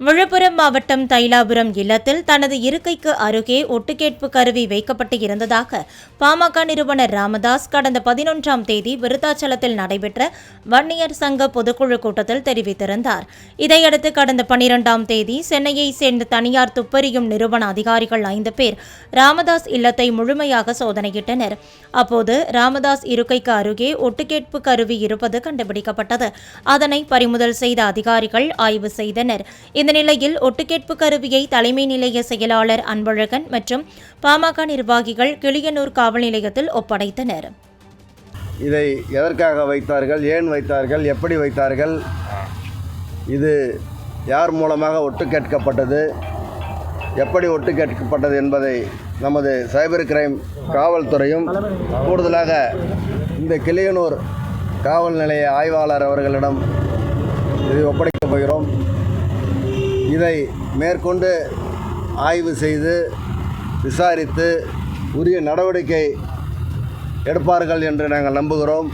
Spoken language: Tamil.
விழுப்புரம் மாவட்டம் தைலாபுரம் இல்லத்தில் தனது இருக்கைக்கு அருகே ஒட்டுக்கேட்பு கருவி வைக்கப்பட்டு இருந்ததாக பாமக நிறுவனர் ராமதாஸ் கடந்த 11ஆம் தேதி விருத்தாச்சலத்தில் நடைபெற்ற வன்னியர் சங்க பொதுக்குழு கூட்டத்தில் தெரிவித்திருந்தார். இதையடுத்து கடந்த 12ஆம் தேதி சென்னையை சேர்ந்த தனியார் துப்பறியும் நிறுவன அதிகாரிகள் 5 பேர் ராமதாஸ் இல்லத்தை முழுமையாக சோதனையிட்டனர். அப்போது ராமதாஸ் இருக்கைக்கு அருகே ஒட்டுக்கேட்பு கருவி இருப்பது கண்டுபிடிக்கப்பட்டது. அதனை பறிமுதல் செய்த அதிகாரிகள் ஆய்வு செய்தனர். இந்த நிலையில் ஒட்டுக்கேட்பு கருவியை தலைமை நிலைய செயலாளர் அன்பழகன் மற்றும் பாமக நிர்வாகிகள் கிளியனூர் காவல் நிலையத்தில் ஒப்படைத்தனர். இதை எதற்காக வைத்தார்கள், ஏன் வைத்தார்கள், எப்படி வைத்தார்கள், இது யார் மூலமாக ஒட்டு கேட்கப்பட்டது, எப்படி ஒட்டு கேட்கப்பட்டது என்பதை நமது சைபர் கிரைம் காவல்துறையும் கூடுதலாக இந்த கிளியனூர் காவல் நிலைய ஆய்வாளர் அவர்களிடம் இதை ஒப்படைக்கப் போகிறோம். இதை மேற்கொண்டு ஆய்வு செய்து விசாரித்து உரிய நடவடிக்கை எடுப்பார்கள் என்று நாங்கள் நம்புகிறோம்.